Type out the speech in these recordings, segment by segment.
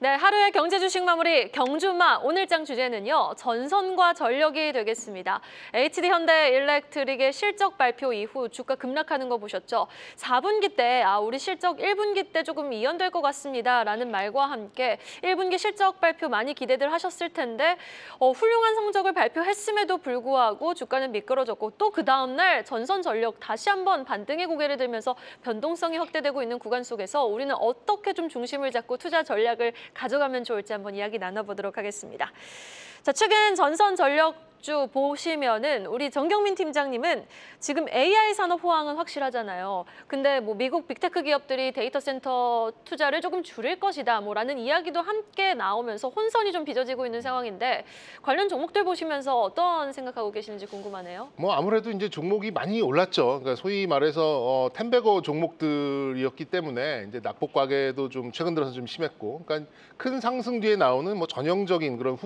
네, 하루의 경제 주식 마무리 경주마 오늘장 주제는요. 전선과 전력이 되겠습니다. HD현대일렉트릭의 실적 발표 이후 주가 급락하는 거 보셨죠? 4분기 때 우리 실적 1분기 때 조금 이연될 것 같습니다. 라는 말과 함께 1분기 실적 발표 많이 기대들 하셨을 텐데 훌륭한 성적을 발표했음에도 불구하고 주가는 미끄러졌고 또 그 다음 날 전선 전력 다시 한번 반등의 고개를 들면서 변동성이 확대되고 있는 구간 속에서 우리는 어떻게 좀 중심을 잡고 투자 전략을 가져가면 좋을지 한번 이야기 나눠보도록 하겠습니다. 자, 최근 전선 전력주 보시면은 우리 정경민 팀장님은 지금 AI 산업 호황은 확실하잖아요. 근데 뭐 미국 빅테크 기업들이 데이터 센터 투자를 조금 줄일 것이다 라는 이야기도 함께 나오면서 혼선이 좀 빚어지고 있는 상황인데 관련 종목들 보시면서 어떤 생각하고 계시는지 궁금하네요. 뭐 아무래도 이제 종목이 많이 올랐죠. 그러니까 소위 말해서 텐베거 종목들이었기 때문에 이제 낙폭 과계도 좀 최근 들어서 좀 심했고, 그러니까 큰 상승 뒤에 나오는 뭐 전형적인 그런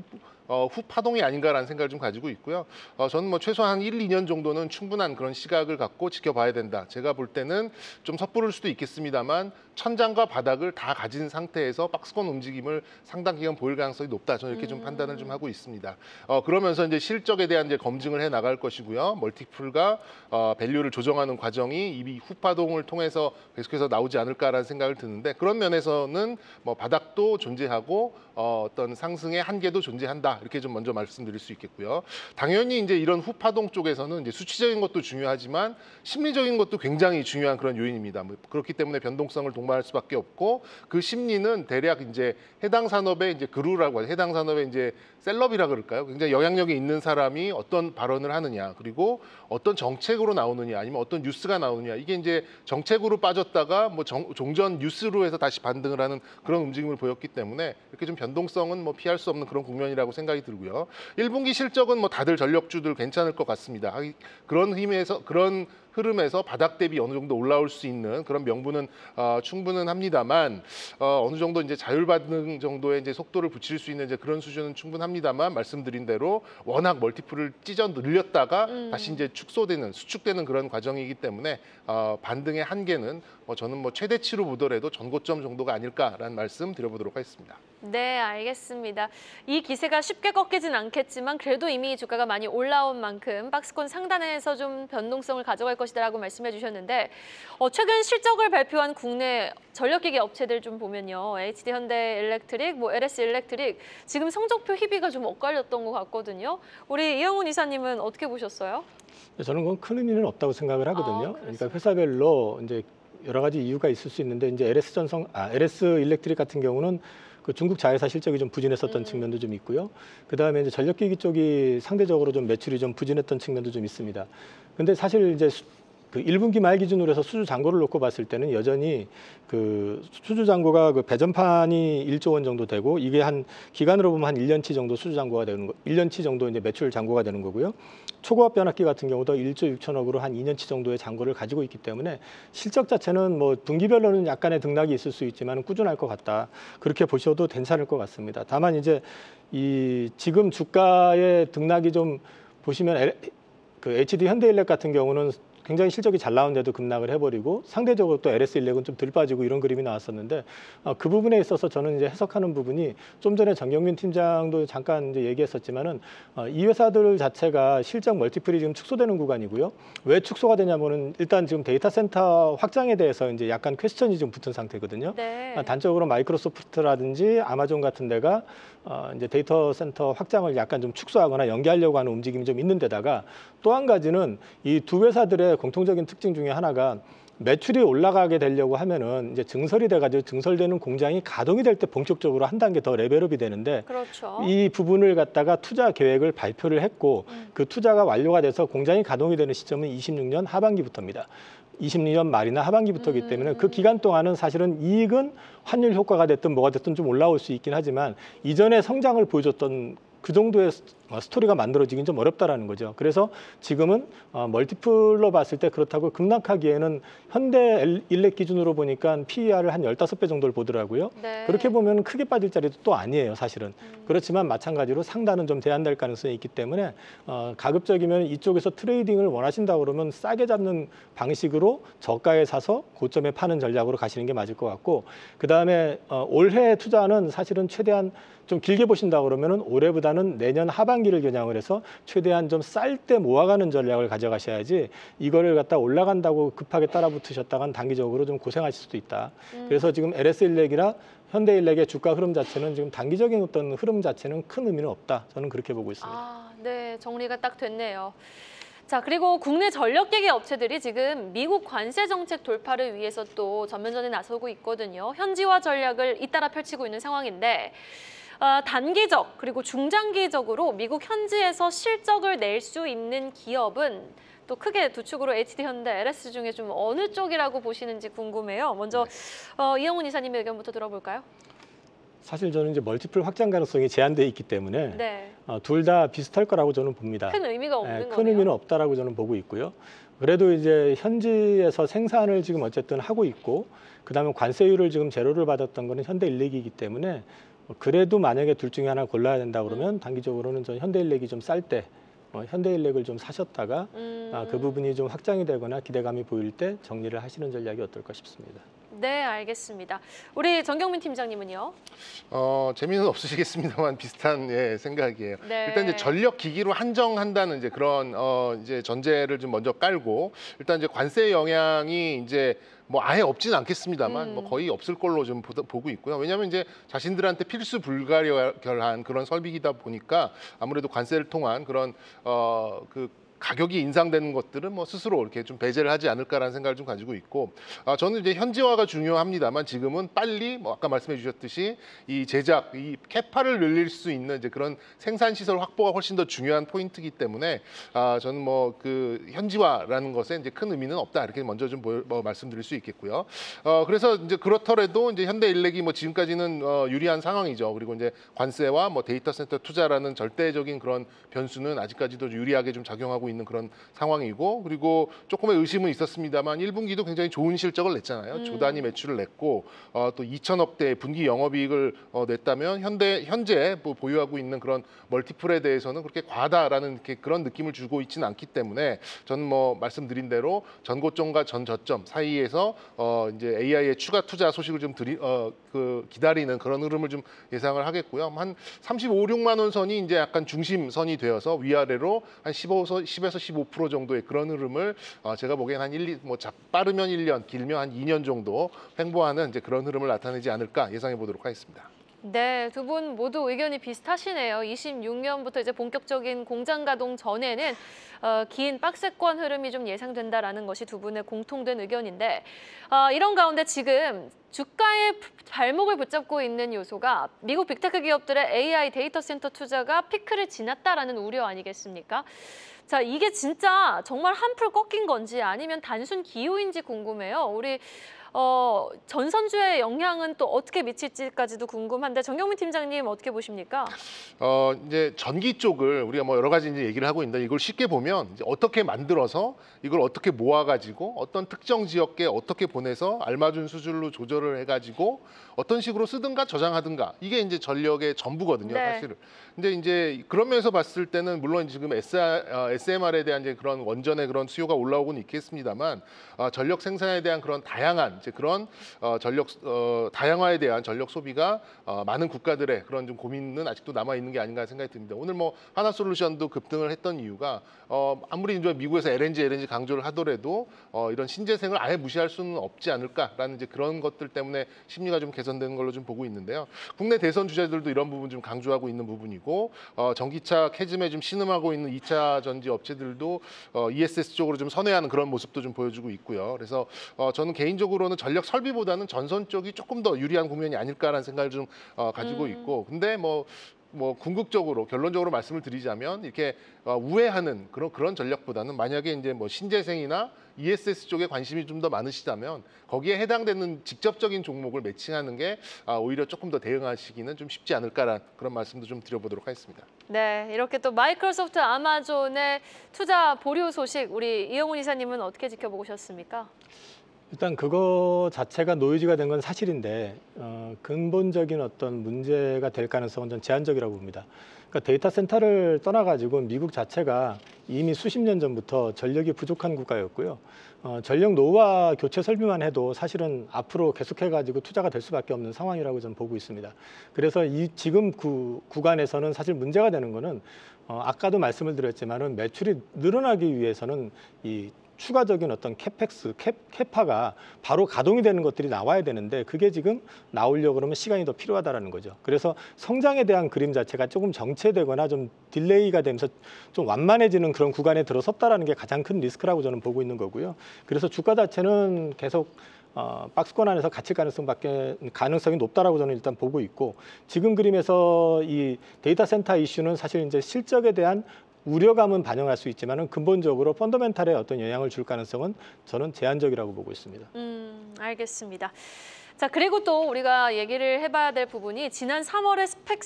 후파동이 아닌가라는 생각을 좀 가지고 있고요. 저는 뭐 최소한 1, 2년 정도는 충분한 그런 시각을 갖고 지켜봐야 된다. 제가 볼 때는 좀 섣부를 수도 있겠습니다만 천장과 바닥을 다 가진 상태에서 박스권 움직임을 상당 기간 보일 가능성이 높다. 저는 이렇게 좀 판단을 좀 하고 있습니다. 그러면서 이제 실적에 대한 이제 검증을 해 나갈 것이고요. 멀티플과 밸류를 조정하는 과정이 이 후파동을 통해서 계속해서 나오지 않을까라는 생각을 드는데, 그런 면에서는 뭐 바닥도 존재하고 어떤 상승의 한계도 존재한다. 이렇게 좀 먼저 말씀드릴 수 있겠고요. 당연히 이제 이런 후파동 쪽에서는 이제 수치적인 것도 중요하지만 심리적인 것도 굉장히 중요한 그런 요인입니다. 그렇기 때문에 변동성을 동반할 수밖에 없고, 그 심리는 대략 이제 해당 산업의 이제 그루라고 하죠. 해당 산업의 이제 셀럽이라 그럴까요? 굉장히 영향력이 있는 사람이 어떤 발언을 하느냐, 그리고 어떤 정책으로 나오느냐, 아니면 어떤 뉴스가 나오느냐, 이게 이제 정책으로 빠졌다가 뭐 종전 뉴스로 해서 다시 반등을 하는 그런 움직임을 보였기 때문에 이렇게 좀 변동성은 뭐 피할 수 없는 그런 국면이라고 생각이 들고요. 1분기 실적은 뭐 다들 전력주들 괜찮을 것 같습니다. 그런 힘에서 그런 흐름에서 바닥 대비 어느 정도 올라올 수 있는 그런 명분은 충분은 합니다만, 어느 정도 이제 자율반등 정도의 이제 속도를 붙일 수 있는 이제 그런 수준은 충분합니다만, 말씀드린 대로 워낙 멀티플을 찢어 늘렸다가 다시 이제 수축되는 그런 과정이기 때문에 반등의 한계는 저는 뭐 최대치로 보더라도 전고점 정도가 아닐까라는 말씀 드려보도록 하겠습니다. 네, 알겠습니다. 이 기세가 쉽게 꺾이진 않겠지만 그래도 이미 주가가 많이 올라온 만큼 박스권 상단에서 좀 변동성을 가져갈 것이다라고 말씀해 주셨는데 최근 실적을 발표한 국내 전력기기 업체들 좀 보면요. HD현대일렉트릭, LS일렉트릭 지금 성적표 희비가 좀 엇갈렸던 것 같거든요. 우리 이영훈 이사님은 어떻게 보셨어요? 저는 그건 큰 의미는 없다고 생각을 하거든요. 그러니까 회사별로 이제 여러 가지 이유가 있을 수 있는데, 이제 LS일렉트릭 같은 경우는 그 중국 자회사 실적이 좀 부진했었던 측면도 좀 있고요. 그 다음에 이제 전력기기 쪽이 상대적으로 좀 매출이 좀 부진했던 측면도 좀 있습니다. 근데 사실 이제 그 1분기 말 기준으로 해서 수주 잔고를 놓고 봤을 때는 여전히 그 수주 잔고가 그 배전판이 1조 원 정도 되고, 이게 한 기간으로 보면 한 1년치 정도 수주 잔고가 되는 거, 1년치 정도 이제 매출 잔고가 되는 거고요. 초고압 변압기 같은 경우도 1조 6천억으로 한 2년치 정도의 잔고를 가지고 있기 때문에 실적 자체는 뭐 분기별로는 약간의 등락이 있을 수 있지만 꾸준할 것 같다. 그렇게 보셔도 괜찮을 것 같습니다. 다만 이제 이 지금 주가의 등락이 좀 보시면 그 HD 현대일렉 같은 경우는 굉장히 실적이 잘 나오는데도 급락을 해버리고, 상대적으로 또 LS일렉은 좀 덜 빠지고 이런 그림이 나왔었는데, 그 부분에 있어서 저는 이제 해석하는 부분이 좀 전에 정경민 팀장도 잠깐 이제 얘기했었지만은 이 회사들 자체가 실적 멀티플이 지금 축소되는 구간이고요. 왜 축소가 되냐면은 일단 지금 데이터 센터 확장에 대해서 이제 약간 퀘스천이 좀 붙은 상태거든요. 네. 단적으로 마이크로소프트라든지 아마존 같은 데가 이제 데이터 센터 확장을 약간 좀 축소하거나 연기하려고 하는 움직임이 좀 있는 데다가, 또 한 가지는 이 두 회사들의 공통적인 특징 중에 하나가 매출이 올라가게 되려고 하면은 이제 증설이 돼가지고 증설되는 공장이 가동이 될 때 본격적으로 한 단계 더 레벨업이 되는데, 그렇죠. 이 부분을 갖다가 투자 계획을 발표를 했고 그 투자가 완료가 돼서 공장이 가동이 되는 시점은 26년 하반기부터입니다. 26년 말이나 하반기부터이기 때문에 그 기간 동안은 사실은 이익은 환율 효과가 됐든 뭐가 됐든 좀 올라올 수 있긴 하지만 이전에 성장을 보여줬던 그 정도의 스토리가 만들어지긴 좀 어렵다라는 거죠. 그래서 지금은 멀티플로 봤을 때 그렇다고 급락하기에는 현대 일렉 기준으로 보니까 PER을 한 15배 정도를 보더라고요. 네. 그렇게 보면 크게 빠질 자리도 또 아니에요, 사실은. 그렇지만 마찬가지로 상단은 좀 제한될 가능성이 있기 때문에 가급적이면 이쪽에서 트레이딩을 원하신다 그러면 싸게 잡는 방식으로 저가에 사서 고점에 파는 전략으로 가시는 게 맞을 것 같고, 그다음에 올해 투자는 사실은 최대한 좀 길게 보신다 그러면은 올해보다는 내년 하반기를 겨냥을 해서 최대한 좀 쌀 때 모아가는 전략을 가져가셔야지, 이거를 갖다 올라간다고 급하게 따라붙으셨다간 단기적으로 좀 고생하실 수도 있다. 그래서 지금 LS일렉이나 현대일렉의 주가 흐름 자체는 지금 단기적인 어떤 흐름 자체는 큰 의미는 없다. 저는 그렇게 보고 있습니다. 아, 네, 정리가 딱 됐네요. 자, 그리고 국내 전력기계 업체들이 지금 미국 관세 정책 돌파를 위해서 또 전면전에 나서고 있거든요. 현지화 전략을 잇따라 펼치고 있는 상황인데, 단기적 그리고 중장기적으로 미국 현지에서 실적을 낼 수 있는 기업은 또 크게 두 축으로 HD 현대, LS 중에 좀 어느 쪽이라고 보시는지 궁금해요. 먼저 이영훈 이사님의 의견부터 들어볼까요? 사실 저는 이제 멀티플 확장 가능성이 제한돼 있기 때문에 네, 둘 다 비슷할 거라고 저는 봅니다. 큰 의미가 없는 큰 거네요. 의미는 없다라고 저는 보고 있고요. 그래도 이제 현지에서 생산을 지금 어쨌든 하고 있고, 그다음에 관세율을 지금 제로를 받았던 거는 현대일렉이기 때문에 그래도 만약에 둘 중에 하나 골라야 된다 그러면 단기적으로는 전 현대일렉이 좀 쌀 때 현대일렉을 좀 사셨다가 그 부분이 좀 확장이 되거나 기대감이 보일 때 정리를 하시는 전략이 어떨까 싶습니다. 네, 알겠습니다. 우리 정경민 팀장님은요? 재미는 없으시겠습니다만 비슷한 생각이에요. 네. 일단 이제 전력 기기로 한정한다는 이제 그런 이제 전제를 좀 먼저 깔고, 일단 이제 관세 영향이 이제 뭐 아예 없지는 않겠습니다만 뭐 거의 없을 걸로 좀 보고 있고요. 왜냐하면 이제 자신들한테 필수 불가결한 그런 설비이다 보니까 아무래도 관세를 통한 그런 그 가격이 인상되는 것들은 뭐 스스로 이렇게 좀 배제를 하지 않을까라는 생각을 좀 가지고 있고, 저는 이제 현지화가 중요합니다만 지금은 빨리 뭐 아까 말씀해 주셨듯이 이 제작, 이 캐파를 늘릴 수 있는 이제 그런 생산 시설 확보가 훨씬 더 중요한 포인트이기 때문에 저는 뭐 그 현지화라는 것에 이제 큰 의미는 없다, 이렇게 먼저 좀 말씀드릴 수 있겠고요. 그래서 이제 그렇더라도 이제 현대일렉이 뭐 지금까지는 유리한 상황이죠. 그리고 이제 관세와 뭐 데이터 센터 투자라는 절대적인 그런 변수는 아직까지도 유리하게 좀 작용하고 있는 그런 상황이고, 그리고 조금의 의심은 있었습니다만 1분기도 굉장히 좋은 실적을 냈잖아요. 조 단위 매출을 냈고 또 2천억 대 분기 영업이익을 냈다면 현재 보유하고 있는 그런 멀티플에 대해서는 그렇게 과하다라는 그런 느낌을 주고 있지는 않기 때문에 저는 뭐 말씀드린 대로 전고점과 전저점 사이에서 이제 AI의 추가 투자 소식을 좀 기다리는 그런 흐름을 좀 예상을 하겠고요. 한 35, 6만 원 선이 이제 약간 중심선이 되어서 위아래로 한 10에서 15% 정도의 그런 흐름을 제가 보기엔 한 빠르면 1년, 길면 한 2년 정도 횡보하는 이제 그런 흐름을 나타내지 않을까 예상해 보도록 하겠습니다. 네, 두 분 모두 의견이 비슷하시네요. 26년부터 이제 본격적인 공장 가동 전에는 긴 박스권 흐름이 좀 예상된다라는 것이 두 분의 공통된 의견인데, 이런 가운데 지금 주가의 발목을 붙잡고 있는 요소가 미국 빅테크 기업들의 AI 데이터 센터 투자가 피크를 지났다라는 우려 아니겠습니까? 자, 이게 진짜 정말 한풀 꺾인 건지 아니면 단순 기호인지 궁금해요. 우리 전선주의 영향은 또 어떻게 미칠지까지도 궁금한데, 정경민 팀장님 어떻게 보십니까? 이제 전기 쪽을 우리가 뭐 여러 가지 이제 얘기를 하고 있는데, 이걸 쉽게 보면 이제 어떻게 만들어서 이걸 어떻게 모아가지고 어떤 특정 지역에 어떻게 보내서 알맞은 수준으로 조절을 해가지고 어떤 식으로 쓰든가 저장하든가, 이게 이제 전력의 전부거든요, 네. 사실은. 근데 이제 그런 면에서 봤을 때는 물론 지금 SMR에 대한 이제 그런 원전의 그런 수요가 올라오고는 있겠습니다만, 전력 생산에 대한 그런 다양한 이제 그런 다양화에 대한 전력 소비가 많은 국가들의 그런 좀 고민은 아직도 남아 있는 게 아닌가 생각이 듭니다. 오늘 뭐 하나솔루션도 급등을 했던 이유가 아무리 이제 미국에서 LNG 강조를 하더라도 이런 신재생을 아예 무시할 수는 없지 않을까라는 이제 그런 것들 때문에 심리가 좀 개선되는 걸로 좀 보고 있는데요. 국내 대선 주자들도 이런 부분 좀 강조하고 있는 부분이고, 전기차 캐즘에 좀 신음하고 있는 2차 전지 업체들도 ESS 쪽으로 좀 선회하는 그런 모습도 좀 보여주고 있고요. 그래서 저는 개인적으로는 경우는 전력 설비보다는 전선 쪽이 조금 더 유리한 국면이 아닐까라는 생각을 좀 가지고 있고, 근데 뭐 궁극적으로 결론적으로 말씀을 드리자면 이렇게 우회하는 그런 전략보다는 만약에 이제 뭐 신재생이나 ESS 쪽에 관심이 좀 더 많으시다면 거기에 해당되는 직접적인 종목을 매칭하는 게 오히려 조금 더 대응하시기는 좀 쉽지 않을까라는 그런 말씀도 좀 드려보도록 하겠습니다. 네, 이렇게 또 마이크로소프트, 아마존의 투자 보류 소식 우리 이영훈 이사님은 어떻게 지켜보셨습니까? 일단 그거 자체가 노이즈가 된 건 사실인데 근본적인 어떤 문제가 될 가능성은 전 제한적이라고 봅니다. 그러니까 데이터 센터를 떠나가지고 미국 자체가 이미 수십 년 전부터 전력이 부족한 국가였고요. 전력 노후화 교체 설비만 해도 사실은 앞으로 계속해가지고 투자가 될 수밖에 없는 상황이라고 저는 보고 있습니다. 그래서 지금 구간에서는 사실 문제가 되는 거는 아까도 말씀을 드렸지만은 매출이 늘어나기 위해서는 이 추가적인 어떤 캐펙스, 캐파가 바로 가동이 되는 것들이 나와야 되는데 그게 지금 나오려고 그러면 시간이 더 필요하다는 거죠. 그래서 성장에 대한 그림 자체가 조금 정체되거나 좀 딜레이가 되면서 좀 완만해지는 그런 구간에 들어섰다는 게 가장 큰 리스크라고 저는 보고 있는 거고요. 그래서 주가 자체는 계속 박스권 안에서 갇힐 가능성이 높다라고 저는 일단 보고 있고, 지금 그림에서 이 데이터 센터 이슈는 사실 이제 실적에 대한 우려감은 반영할 수 있지만은 근본적으로 펀더멘탈에 어떤 영향을 줄 가능성은 저는 제한적이라고 보고 있습니다. 알겠습니다. 자, 그리고 또 우리가 얘기를 해봐야 될 부분이 지난 3월에 스펙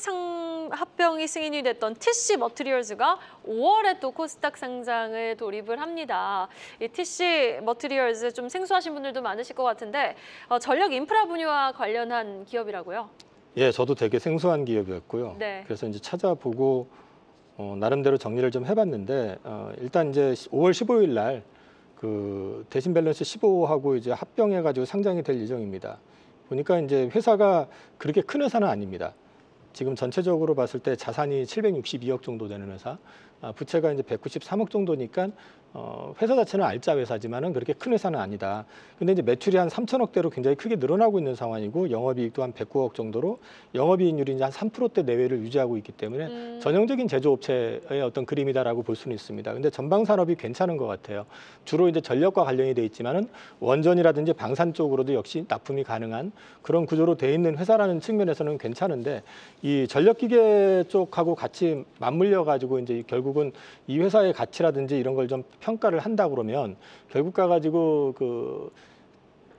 합병이 승인이 됐던 TC 머티리얼즈가 5월에 또 코스닥 상장을 돌입을 합니다. 이 TC 머티리얼즈 좀 생소하신 분들도 많으실 것 같은데 전력 인프라 분야와 관련한 기업이라고요? 예, 저도 되게 생소한 기업이었고요. 네. 그래서 이제 찾아보고 나름대로 정리를 좀 해봤는데 일단 이제 5월 15일 날 그 대신 밸런스 15하고 이제 합병해가지고 상장이 될 예정입니다. 보니까 이제 회사가 그렇게 큰 회사는 아닙니다. 지금 전체적으로 봤을 때 자산이 762억 정도 되는 회사, 부채가 이제 193억 정도니까 회사 자체는 알짜 회사지만은 그렇게 큰 회사는 아니다. 근데 이제 매출이 한 3천억대로 굉장히 크게 늘어나고 있는 상황이고 영업이익도 한 109억 정도로 영업이익률이 이제 한 3%대 내외를 유지하고 있기 때문에 전형적인 제조업체의 어떤 그림이다라고 볼 수는 있습니다. 근데 전방 산업이 괜찮은 것 같아요. 주로 이제 전력과 관련이 돼 있지만은 원전이라든지 방산 쪽으로도 역시 납품이 가능한 그런 구조로 돼 있는 회사라는 측면에서는 괜찮은데 이 전력기계 쪽하고 같이 맞물려 가지고 이제 결국은 이 회사의 가치라든지 이런 걸 좀 평가를 한다 그러면 결국 가가지고 그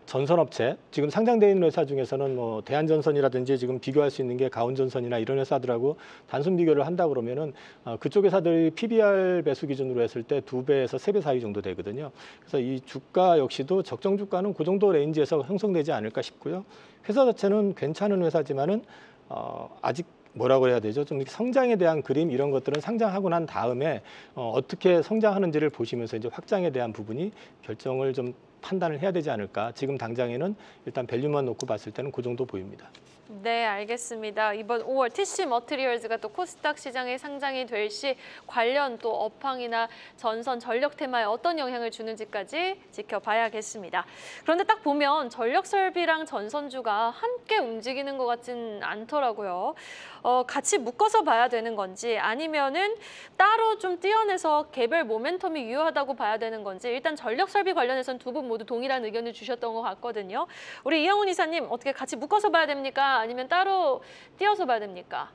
전선업체 지금 상장되어 있는 회사 중에서는 뭐 대한전선이라든지 지금 비교할 수 있는 게 가온전선이나 이런 회사들하고 단순 비교를 한다 그러면은 그쪽 회사들이 PBR 배수 기준으로 했을 때 2배에서 3배 사이 정도 되거든요. 그래서 이 주가 역시도 적정 주가는 그 정도 레인지에서 형성되지 않을까 싶고요. 회사 자체는 괜찮은 회사지만은 아직 뭐라고 해야 되죠? 좀 성장에 대한 그림 이런 것들은 상장하고 난 다음에 어떻게 성장하는지를 보시면서 이제 확장에 대한 부분이 결정을 좀 판단을 해야 되지 않을까. 지금 당장에는 일단 밸류만 놓고 봤을 때는 그 정도 보입니다. 네, 알겠습니다. 이번 5월 TC 머티리얼즈가 또 코스닥 시장에 상장이 될 시 관련 또 업황이나 전선 전력 테마에 어떤 영향을 주는지까지 지켜봐야겠습니다. 그런데 딱 보면 전력 설비랑 전선주가 함께 움직이는 것 같진 않더라고요. 같이 묶어서 봐야 되는 건지 아니면은 따로 좀 떼어내서 개별 모멘텀이 유효하다고 봐야 되는 건지 일단 전력 설비 관련해서는 두 분 모두 동일한 의견을 주셨던 것 같거든요. 우리 이영훈 이사님 어떻게 같이 묶어서 봐야 됩니까? 아니면 따로 띄어서 봐야 됩니까?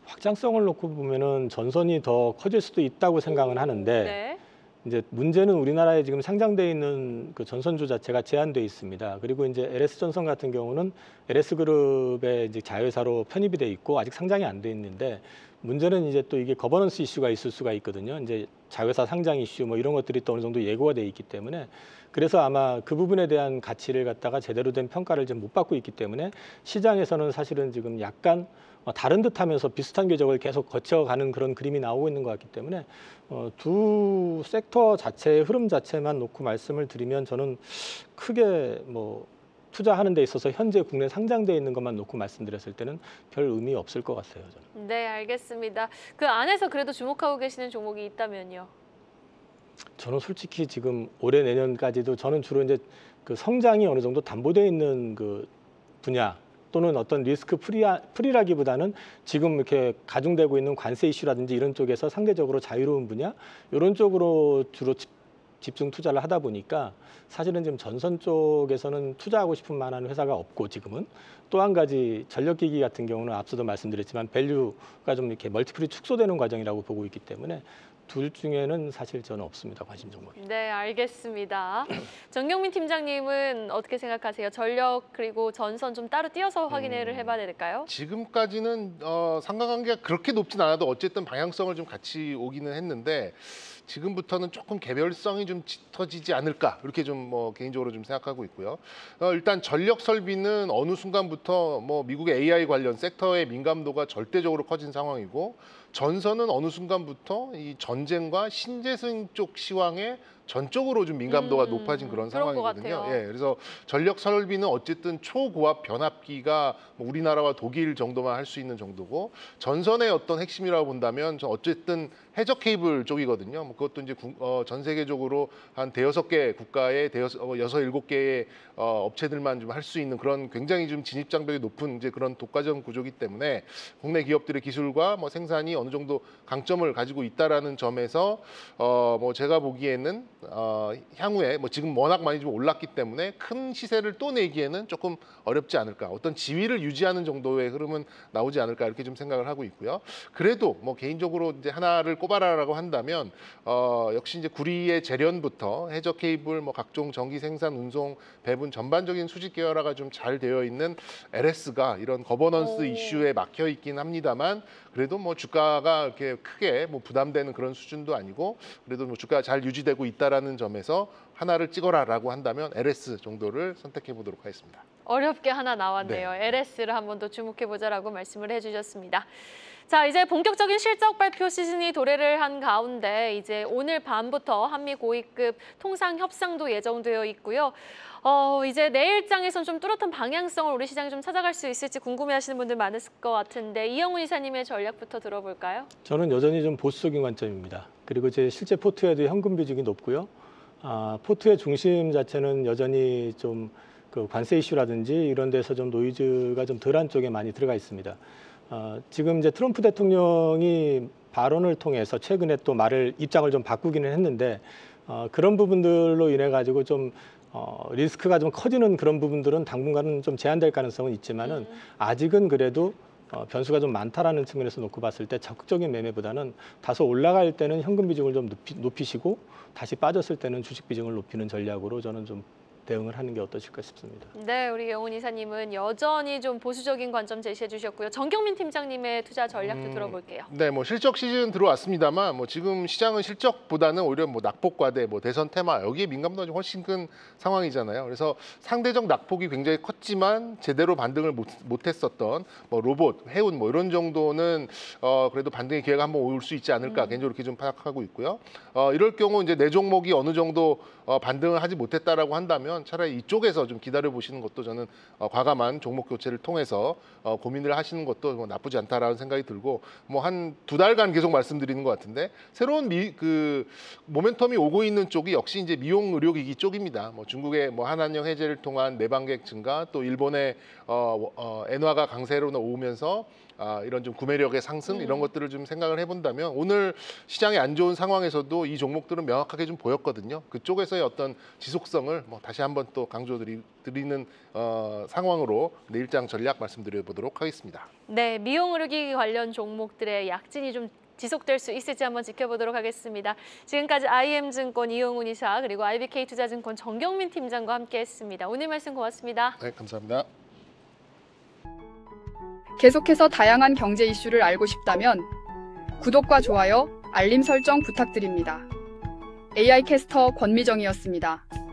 확장성을 놓고 보면은 전선이 더 커질 수도 있다고 생각은 하는데 네. 이제 문제는 우리나라에 지금 상장돼 있는 그 전선주 자체가 제한돼 있습니다. 그리고 이제 LS전선 같은 경우는 LS그룹의 이제 자회사로 편입이 돼 있고 아직 상장이 안 돼 있는데 문제는 이제 또 이게 거버넌스 이슈가 있을 수가 있거든요. 이제 자회사 상장 이슈 뭐 이런 것들이 또 어느 정도 예고가 돼 있기 때문에 그래서 아마 그 부분에 대한 가치를 갖다가 제대로 된 평가를 좀 못 받고 있기 때문에 시장에서는 사실은 지금 약간 다른 듯하면서 비슷한 궤적을 계속 거쳐가는 그런 그림이 나오고 있는 것 같기 때문에 두 섹터 자체의 흐름 자체만 놓고 말씀을 드리면 저는 크게 뭐 투자하는 데 있어서 현재 국내 상장돼 있는 것만 놓고 말씀드렸을 때는 별 의미 없을 것 같아요. 저는. 네, 알겠습니다. 그 안에서 그래도 주목하고 계시는 종목이 있다면요? 저는 솔직히 지금 올해 내년까지도 저는 주로 이제 그 성장이 어느 정도 담보되어 있는 그 분야 또는 어떤 리스크 프리라기보다는 지금 이렇게 가중되고 있는 관세 이슈라든지 이런 쪽에서 상대적으로 자유로운 분야 이런 쪽으로 주로 집중 투자를 하다 보니까 사실은 지금 전선 쪽에서는 투자하고 싶은 만한 회사가 없고 지금은 또 한 가지 전력기기 같은 경우는 앞서도 말씀드렸지만 밸류가 좀 이렇게 멀티플이 축소되는 과정이라고 보고 있기 때문에 둘 중에는 사실 저는 없습니다. 관심 종목이. 네, 알겠습니다. 정경민 팀장님은 어떻게 생각하세요? 전력 그리고 전선 좀 따로 띄어서 확인을 해봐야 될까요? 지금까지는 상관관계가 그렇게 높진 않아도 어쨌든 방향성을 좀 같이 오기는 했는데 지금부터는 조금 개별성이 좀 짙어지지 않을까 이렇게 좀 뭐 개인적으로 좀 생각하고 있고요. 일단 전력 설비는 어느 순간부터 뭐 미국의 AI 관련 섹터의 민감도가 절대적으로 커진 상황이고 전선은 어느 순간부터 이 전쟁과 신재생 쪽 시황에 전적으로 좀 민감도가 높아진 그런 그런 것 상황이거든요. 같아요. 예, 그래서 전력 설비는 어쨌든 초고압 변압기가 뭐 우리나라와 독일 정도만 할 수 있는 정도고 전선의 어떤 핵심이라고 본다면 어쨌든 해적 케이블 쪽이거든요. 뭐 그것도 이제 전 세계적으로 한 대여섯 개 국가의 여섯 일곱 개의 업체들만 좀 할 수 있는 그런 굉장히 좀 진입 장벽이 높은 이제 그런 독과점 구조이기 때문에 국내 기업들의 기술과 뭐 생산이 어느 정도 강점을 가지고 있다라는 점에서 뭐 제가 보기에는 향후에 뭐 지금 워낙 많이 좀 올랐기 때문에 큰 시세를 또 내기에는 조금 어렵지 않을까. 어떤 지위를 유지하는 정도의 흐름은 나오지 않을까 이렇게 좀 생각을 하고 있고요. 그래도 뭐 개인적으로 이제 하나를 꼽아라라고 한다면 역시 이제 구리의 재련부터 해저 케이블, 뭐 각종 전기 생산, 운송, 배분 전반적인 수직 계열화가 좀 잘 되어 있는 LS가 이런 거버넌스 이슈에 막혀 있긴 합니다만 그래도 뭐 주가가 이렇게 크게 뭐 부담되는 그런 수준도 아니고 그래도 뭐 주가가 잘 유지되고 있다라는 점에서 하나를 찍어라라고 한다면 LS 정도를 선택해 보도록 하겠습니다. 어렵게 하나 나왔네요. 네. LS를 한번 더 주목해보자라고 말씀을 해주셨습니다. 자, 이제 본격적인 실적 발표 시즌이 도래를 한 가운데 이제 오늘 밤부터 한미 고위급 통상 협상도 예정되어 있고요. 이제 내일장에선 좀 뚜렷한 방향성을 우리 시장이 좀 찾아갈 수 있을지 궁금해하시는 분들 많으실 것 같은데 이영훈 이사님의 전략부터 들어볼까요? 저는 여전히 좀 보수적인 관점입니다. 그리고 제 실제 포트에도 현금 비중이 높고요. 포트의 중심 자체는 여전히 좀 그 관세 이슈라든지 이런 데서 좀 노이즈가 좀 덜한 쪽에 많이 들어가 있습니다. 지금 이제 트럼프 대통령이 발언을 통해서 최근에 또 입장을 좀 바꾸기는 했는데 그런 부분들로 인해 가지고 좀 리스크가 좀 커지는 그런 부분들은 당분간은 좀 제한될 가능성은 있지만은 아직은 그래도 변수가 좀 많다라는 측면에서 놓고 봤을 때 적극적인 매매보다는 다소 올라갈 때는 현금 비중을 좀 높이시고 다시 빠졌을 때는 주식 비중을 높이는 전략으로 저는 좀 대응을 하는 게 어떠실까 싶습니다. 네, 우리 영훈 이사님은 여전히 좀 보수적인 관점 제시해 주셨고요. 정경민 팀장님의 투자 전략도 들어볼게요. 네, 뭐 실적 시즌 들어왔습니다만 뭐 지금 시장은 실적보다는 오히려 뭐 낙폭과대, 뭐 대선 테마 여기에 민감도가 좀 훨씬 큰 상황이잖아요. 그래서 상대적 낙폭이 굉장히 컸지만 제대로 반등을 못했었던 뭐 로봇, 해운 뭐 이런 정도는 그래도 반등의 기회가 한번 올 수 있지 않을까 개인적으로 이렇게 좀 파악하고 있고요. 이럴 경우 이제 내 종목이 어느 정도 반등을 하지 못했다라고 한다면 차라리 이쪽에서 좀 기다려 보시는 것도 저는 과감한 종목 교체를 통해서 고민을 하시는 것도 뭐 나쁘지 않다라는 생각이 들고 뭐 한 2달간 계속 말씀드리는 것 같은데 새로운 그 모멘텀이 오고 있는 쪽이 역시 이제 미용 의료기기 쪽입니다. 뭐 중국의 뭐 한한령 해제를 통한 내방객 증가 또 일본의 엔화가 강세로 오면서 이런 좀 구매력의 상승 이런 것들을 좀 생각을 해본다면 오늘 시장이 안 좋은 상황에서도 이 종목들은 명확하게 좀 보였거든요. 그쪽에서의 어떤 지속성을 뭐 다시 한번 또 강조드리는 상황으로 내일장 전략 말씀드려보도록 하겠습니다. 네, 미용 의료기기 관련 종목들의 약진이 좀 지속될 수 있을지 한번 지켜보도록 하겠습니다. 지금까지 IM증권 이영훈 이사 그리고 IBK투자증권 정경민 팀장과 함께했습니다. 오늘 말씀 고맙습니다. 네, 감사합니다. 계속해서 다양한 경제 이슈를 알고 싶다면 구독과 좋아요, 알림 설정 부탁드립니다. AI 캐스터 권미정이었습니다.